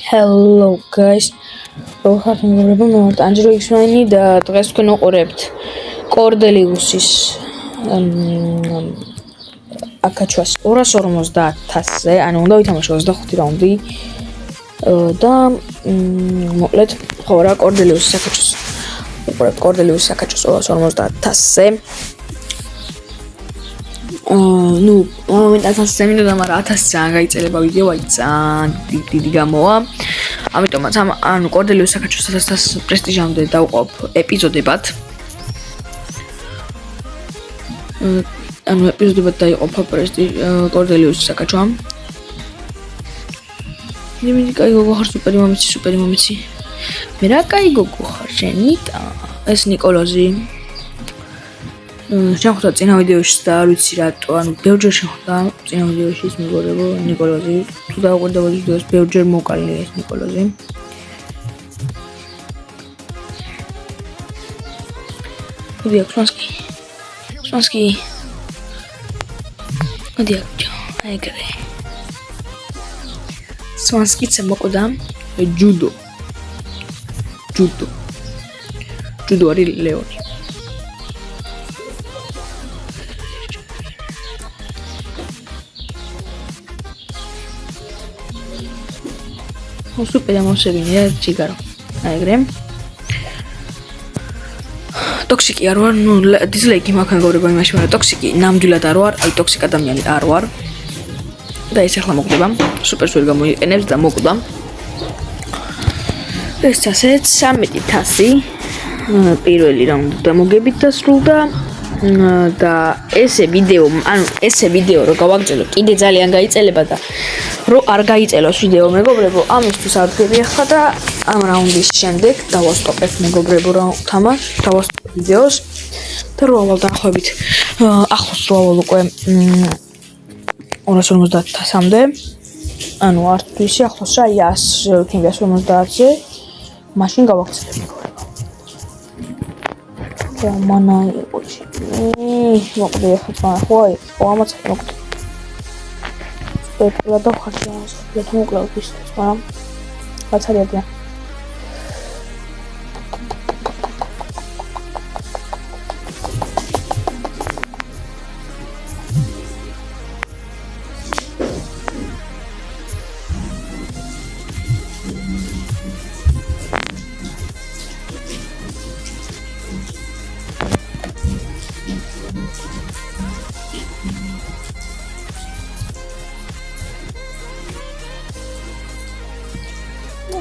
Hello guys. Როგორც მეგობრებო, მე ვარ ტანჯრო X9 და დღეს თქვენ უყურებთ კორდელიუსის აკაჩვას 250-ზე, ანუ უნდა ვითამაშო 25 რაუნდი. და მოკლედ ხო რა კორდელიუსის აკაჩვას. უყურებთ კორდელიუსის აკაჩვას 250-ზე. ну, მომენტად 1000-ზე მინდოდა, მაგრამ 1000-ზე არ გაიწელება ვიდეო, აი ძალიან დიდი გამოვა. ამიტომაც ანუ კორდელიუსის აკაჩვას 1000 პრესტიჟამდე დავყოფ ეპიზოდებად. ანუ ეპიზოდებად დაიყოფა კორდელიუსის აკაჩვა. ნიმენი კაი გოგო ხარ, სუპერი მომიცი. მე რა კაი გოგო ხარ, შენიტა. ეს ნიკოლოზი. შეხვდა წინა ვიდეოში და არ ვიცი რატო, ანუ ბევრჯერ შეხვდა წინა ვიდეოში ის მეგობრებო ნიკოლოზი. თუ დაუყურდებოდი ვიდეოს, ბევრჯერ მოკალია ეს ნიკოლოზი. მოდი აქ სვანსკი. მოდი აქ ეგრე. სვანსკიც მოკვდა ჯუდო არის ლეონი. სუპერი ამოსებინია ჯიგარო. აიგრე. ტოქსიკი არ ვარ, ნუ დიზლაიკი მაქვს მეგობრებო იმაში, მაგრამ ტოქსიკი ნამდვილად არ ვარ, აი ტოქსიკ ადამიანი არ ვარ. და ეს ახლა მოკვდება. სუპერსვერი გამოიყენებს და მოკვდა. ეს ასეც 1300 პირველი რაუნდი დამოგებით დასრულდა. და ესე ვიდეო რო გავაგრძელო, კიდე ძალიან გაიწელება და რო არ გაიწელოს ვიდეო მეგობრებო, ამისთვის ადგები ახლა და ამ რაუნდის შემდეგ დავასტოპებ მეგობრებო რა დავასტოპებ ვიდეოს და რო ავალ დაახლოებით ახლოს რო ავალ უკვე 250-მდე, ანუ არ თვისი ახლოს რა 150-ზე, მაშინ გავაგრძელებ მეგობრებო. მანა იყო მოკლე ახლა ხო ამაც მოკლე პეპლა და ხარჯი ამას მოკლე ის მაგრამ ბაცარია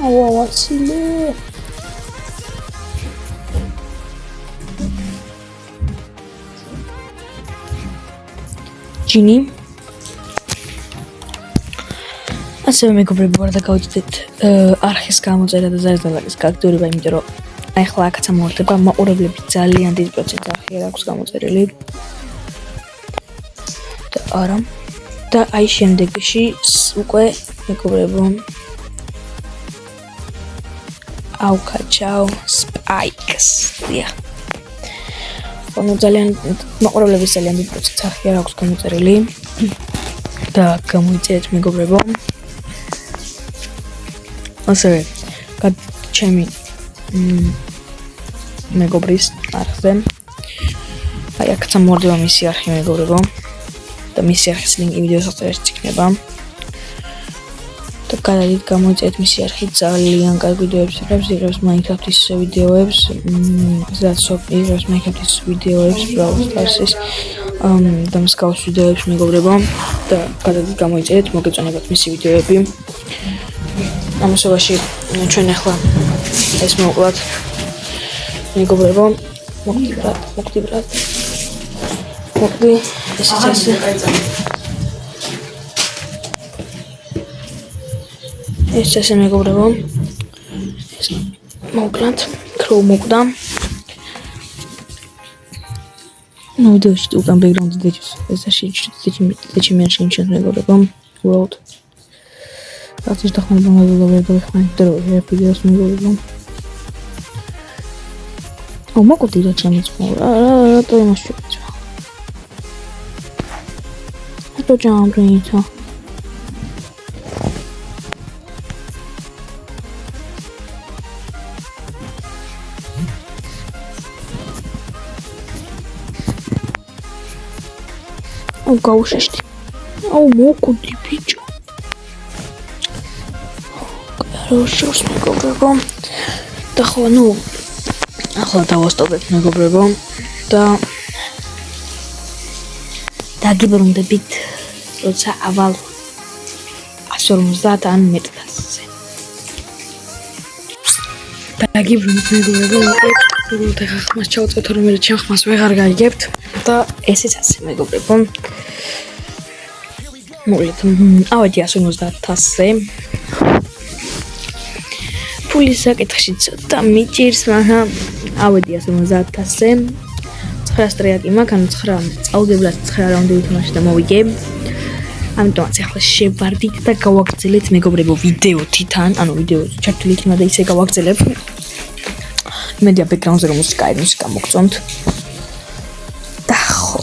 ვაცილე ჯინი ასევე მეგობრებო არ დაგავიწყდეთ არხის გამოწერა და ზარზალაკის გაგრძელება, იმიტომ რომ აი ახლა აქაც ამოვარდება მაყურებლები ძალიან დიდი პროცენტი არხი არ აქვს გამოწერილი და არა და აი შემდეგში უკვე მეგობრებო აუკაჩაო სპაიკს. დიახ. ანუ ძალიან მაყურებლების ძალიან დიდი პროცენტი არხი არ აქვს გამოწერილი და გამოიწერეთ მეგობრებო. ასევე ჩემი მეგობრის არხზე. აი აქაც ამოვარდება მისი არხი მეგობრებო და მისი არხის ლინკი ვიდეოს აღწერაში იქნება. და გადადით გამოიწერეთ მისი არხი, ძალიან კარგი ვიდეოებს იღებს Minecraft-ის ვიდეოებს, იღებს Minecraft-ის ვიდეოებს, Brawl Stars-ის და მსგავს ვიდეოებს მეგობრებო და გადადით გამოიწერეთ, მოგეწონებათ მისი ვიდეოები. ამასობაში ჩვენ ახლა ეს მოვკლათ მეგობრებო, მოკლე ესეც ასე ეს ესე მეგობრებო ეს მოკლათ ქროუ მოკვდა. ნუ ვიდეოში უკან ბექგრაუნდი დეჩის ეს დეჩი მიანშინჩენ მეგობრებო უბრალოდ რაც ის დახმარება მოგებდა ხმაინტერო ვიდეოს მეგობრებო მოკვდი რა ჩემს რატო იმაში რატო ჯამბრინითა გავუშეშდი. მოკუდი ბიჭო. კაროშოს მეგობრებო. და ხო, ახლა დავასტობებ მეგობრებო და დაგიბრუნდებით, როცა ავალ 150 ან მეტ თასზე. დაგიბრუნდით მეგობრებო, უბრალოდ ახლა ხმას ჩავწევთ, რომელიც ჩემ ხმას ვეღარ გაიგებთ და ესეც ასე მეგობრებო. მოვიდეთ, ავედი 150 თასზე. ფულის საკითხში ცოტა მიჭირს, მაგრამ ავედი 150 თასზე. 9 სტრიაკი მაქვს, ანუ 9 წავდებლად 9 რაუნდი ვითამაშე და მოვიგე. ამიტომაც ახლა შევარდით და გავაგრძელეთ მეგობრებო ვიდეო თითან, ანუ ვიდეო ჩართული იქნება და ისე გავაგრძელებ. იმედია ბექგრაუნდზე რომ მუსიკა მოგწონთ. და ხო.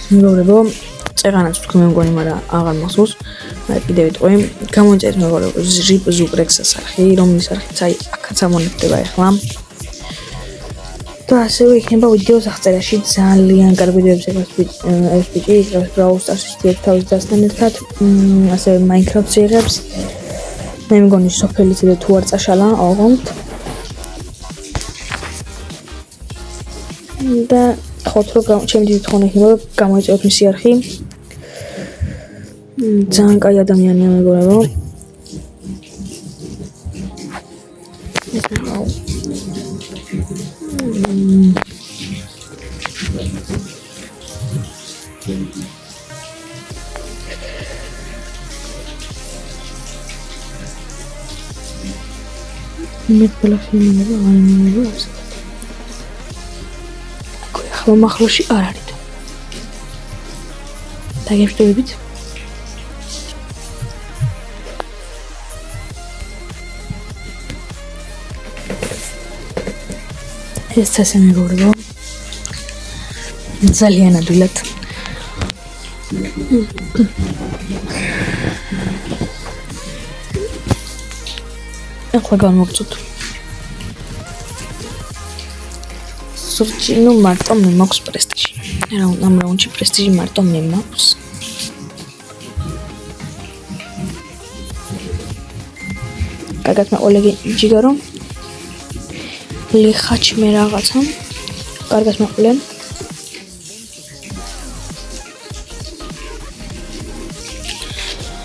მეგობრებო, წეღანაც თქვი მე მგონი, მაგრამ აღარ მახსოვს. მაგრამ კიდევ ვიტყვი, გამოიწერეთ მეგობრებო ჟიპ ზუპრექსას არხი, რომლის არხიც აი აქაც ამონებდება ახლა. და ასევე იქნება ვიდეოს აღწერაში ძალიან კარგი ვიდეოები SPG, Brawl Stars-ის თავის დასთან ერთად, ასევე Minecraft იღებს. მე მგონი სოფელიც და თუ არ წაშალა, აღონთ. და ხო თქო ჩემი დიდი თხოვნა იქნება გამოიწეროთ მისი არხი. ძალიან კაი ადამიანია მეგობრებო. მე პლასინა აიმერო ასე. ახლა მახლოში არ არის. დაგეშტოებით. ეს ასე მეგობრებო. ძალიან ადვილად. ახლა გამოგწოთ. სურჩი, მარტო მე მაქვს პრესტიჟი. ამ რაუნდში პრესტიჟი მარტო მე მაქვს. კარგად მეყოლეგი ჯიგარო. ლიხაჩ მე რაღაცა. კარგად მეყოლენ.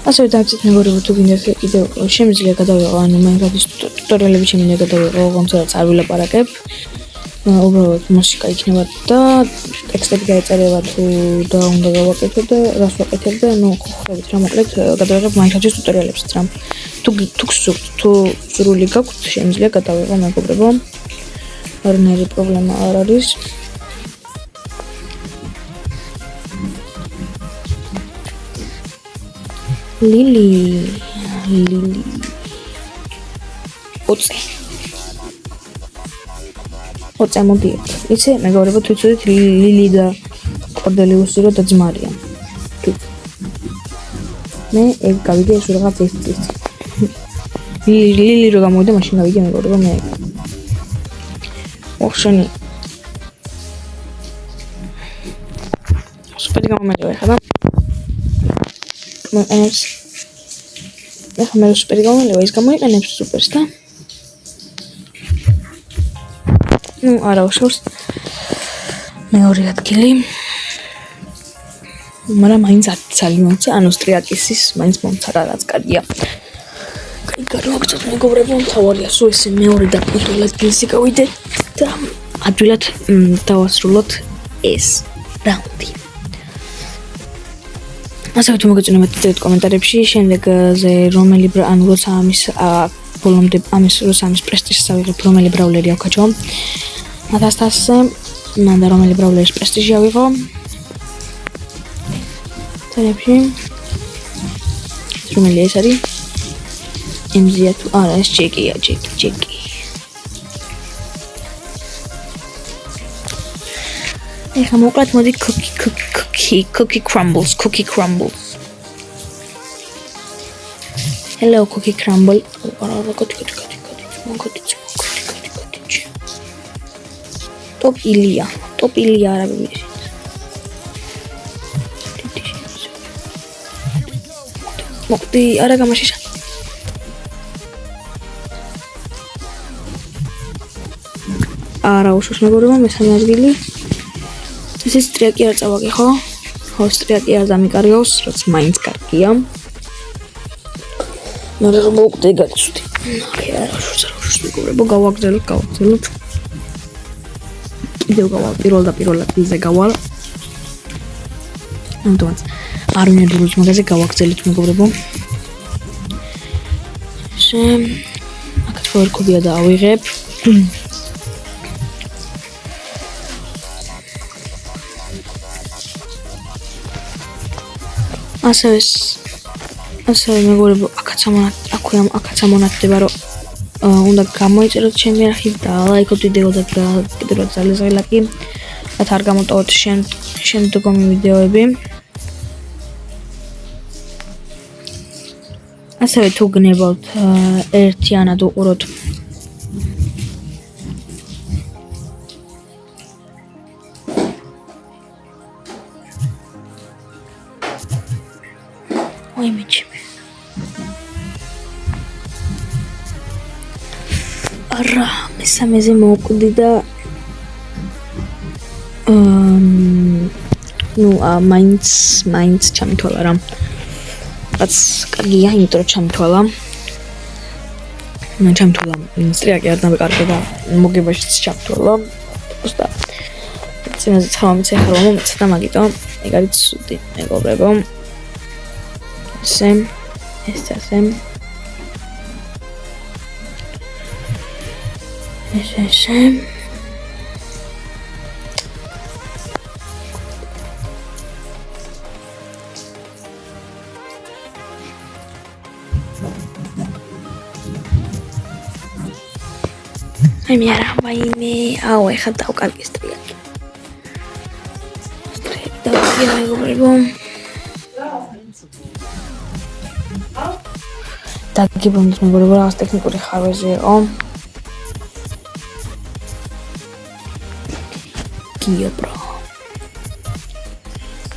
ასევე დავწეთ მეგობრებო თუ გინდათ კიდევ შემიძლია გადავიღო, ანუ Minecraft-ის ტუტორიალები შემიძლია გადავიღო, რომელსაც არ ვილაპარაკებ. უბრალოდ მუსიკა იქნება და ტექსტები გაეწერება თუ და უნდა გავაკეთო და რას ვაკეთებ და ხვდებით რა მოკლედ გადავიღებ Minecraft-ის ტუტორიალებსაც რა. თუ სრული გაქვთ შემიძლია გადავიღო მეგობრებო. არნაირი პრობლემა არ არის. ლილი ოце მოდიეთ. იცი მეგობრებო თუ იცოდით ლილი და კორდელიუსი რო დაძმარიან. მე ეგ გავიგე ეს რაღაც ის. ლილი რო გამოვიდა მაშინ გავიგე მეგობრებო მე. ოხშენი. სუპერი გამომედა ხება. ეს ახლა მე სუპერი გამომედა ის გამოიყენებს სუპერს და არა უშავს მეორე ადგილი მაგრამ მაინც ძალიან ანუ სტრიაკისის მაინც მომცარა რაც კარგია კაი გაროაგწოთ მეგობრებო მთავარია სულ ეს მეორე და პირველ ადგილზე გავიდეთ და ადვილად დავასრულოთ ეს რაუნდი ასევე თუ მოგეწონებათ წერეთ კომენტარებში შემდეგზე რომელი ანუ როცა ამის ბოლომდე ამის როცა ამის პრესტიჟს ავიღებ რომელი ბრაულერი ავქაჩო 1000-ზე მანდა რომელი ბრაულერის პრესტიჟი ავიღო წერებში რომელი ეს არის MZ თუ არა ეს ჯეკია ჯეკი ეხა მოკლედ მოდი cookie crumbles hello cookie crumble არა კოთი top ტოპილი არა ვიცი. მოდი არა გამაშიშა. არა უშოს მეგობრებო მესამე ადგილი. ეს ტრიაკი არ წავაგე ხო? ხო ტრიაკი არ დამიკარგავს, რაც მაინც კარგია. მაგრამ რომ მოვკვდე გაცვდი. აი არა უშოს მეგობრებო გავაგრძელოთ. კიდევ გავალ პირველ ადგილზე გავალ. ამიტომაც არ მინდა რომ მაგაზე გავაგრძელოთ მეგობრებო. აქაც ფორკობია და ავიღებ. ასევე მეგობრებო აქაც ამონათდება რომ უნდა გამოიწეროთ ჩემი არხი და ლაიქოთ ვიდეო და კიდევ ძალიან ლაიკი რათა არ გამოტოვოთ შემდგომი ვიდეოები. ასევე თუ გნებავთ ერთიანად უყუროთ არა მესამეზე მოვკვდი და მაინც ჩამთვალა რა რაც კარგია იმიტომ რომ ჩამთვალა ტრიაკი არ დამეკარგა და მოგებაშიც ჩამთვალა უბრალოდ წინაზე 19 ხარ მომეცა და მაგიტომ ეგ არის ცუდი მეგობრებო ესე აი მე არა ვაიმე აუ ეხლა დავკარგე ტრიაკი მეგობრებო დაგიგებონდეთ მეგობრებო რაღაც ტექნიკური ხარვეზე იყო გია bro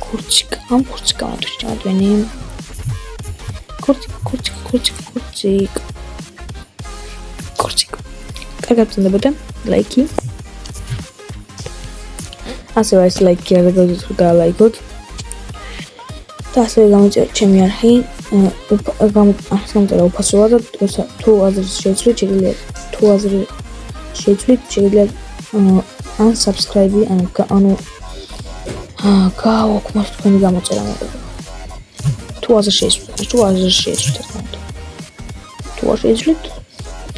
კურჩიკა მათვენი კურჩიკა კარგად წინდებოდა ლაიქი ასევე ეს ლაიქი არ გაგაიქოთ და ასევე გამოიწერეთ ჩემი არხი გამომწერა უფასოა და თუ აზრს შეძლეთ ან subscribe ანუ გააუქმოთ თქვენი გამოწერა თუ აზრს შეძლეთ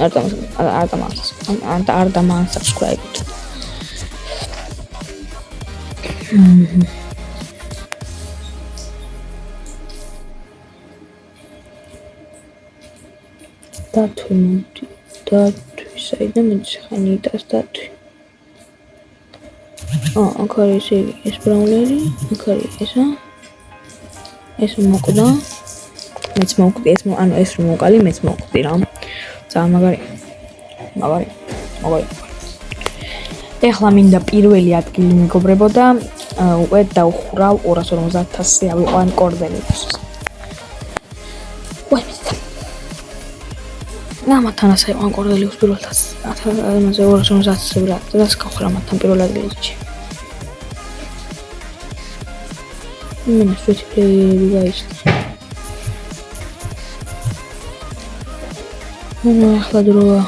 არ დამან subscribe დათვი საიდან მეცხრე იტას დათვი აქ არის ეს ბრაუნერი აქ არის ეს მოკვდა მეც მოკვდი ეს რომ მოვყალი მეც მოკვდი რა ძალიან მაგარი ეხლა მინდა პირველი ადგილი მეგობრებო და უკვე დავხურავ 250,000 ავიყვან კორდელებს მათთან ასე ვიყავ კორდელებს პირველად ამაზე 250,000 რა დას გავხურა მათთან პირველ ადგილში მე სვეტი პლეიერი გაიჩნდა ახლა დროა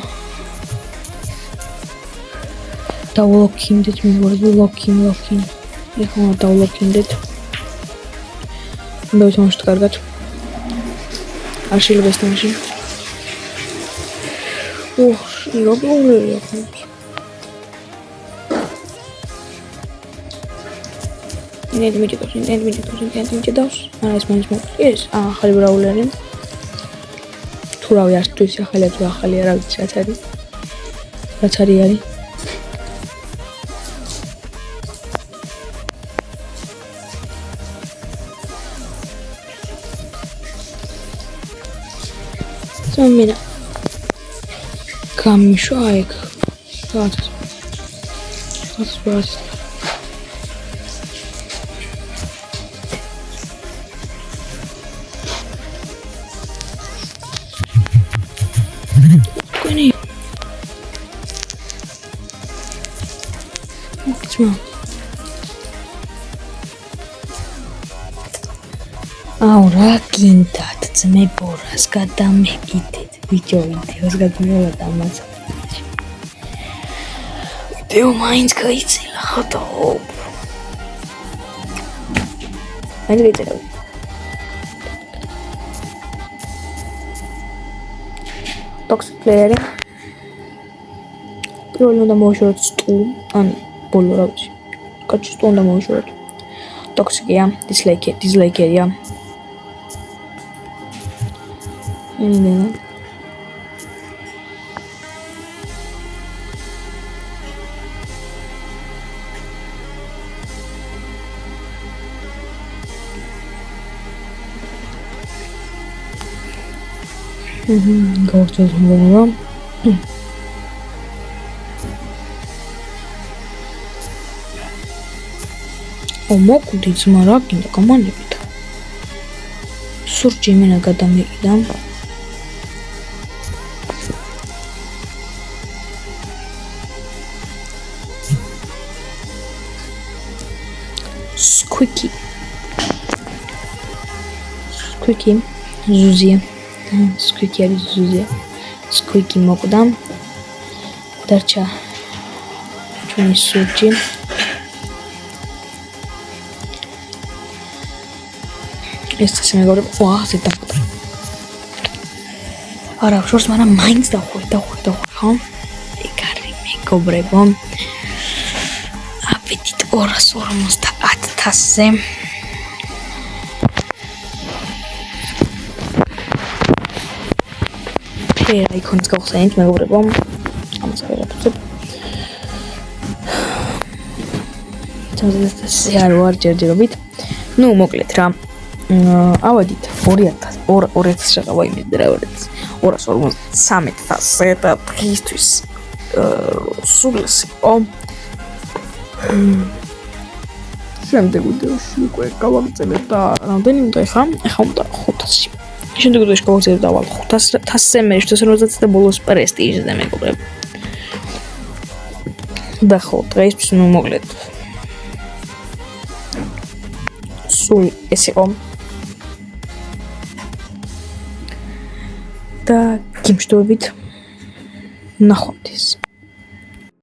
დავლოკინდეთ მეგობრებო ლოკინ ეხლა დავლოკინდეთ უნდა ვისმოშთ კარგად არ შეიძლება ეს თამაში ირობლია ნედ მიჭდავს არა ეს მაინც მოკლის ახალი ბრაულერი თუ რავი არც ახალია თუ ახალი არა ვიცი რაც არის ზომინა გამიშვა ეგ აუ რა გინდათ ძმე ბორას გადამეკიდეთ ბიჭო ვიდეოს გადმევალა ამას ვიდეო მაინც გაიცილა ხატო მაინც გაიცილა toxic player პირველი უნდა მოვაშოროთ სტულ ან ბოლო რა ვიცი კაცი სტულ უნდა მოვაშოროთ toxic-ია dislike-ია ინდენა გავწევთ მომავალ მოკვდი ძმა რა გინდა გამანებით სურჯი იმენა გადამეყიდა squeaky ზუზია squeaky არის ზუზია squeaky მოკვდა დარჩა ჩვენი სურჯი ეს ასე მეგობრებო ვა ასე დახვდა არა შორს მაგრამ მაინც დახვდა ხო ეგარი მეგობრებო აპეტიტ 250,000-ზე ფერ აიკონს გავხსენით მეგობრებო ამას ვერაფერს თუმცა არ ვარ ჯერჯერობით ნუ მოკლედ რა ავედით 2000 შეყავა იმედი რა 253,000 და დღისთვის სულ იყო შემდეგ ვიდეოში უკვე გავაგრძელებ და რამდენი უნდა ეხა უნდა 500 შემდეგ ვიდეოში გავაგრძელებ და 500,000-ზე მე 50 და ბოლოს პრესტიჟზე მეგობრებო და ხო დღეისთვის ნუ მოკლედ სულ ეს იყო და გიმშვიდობებით ნახვამდის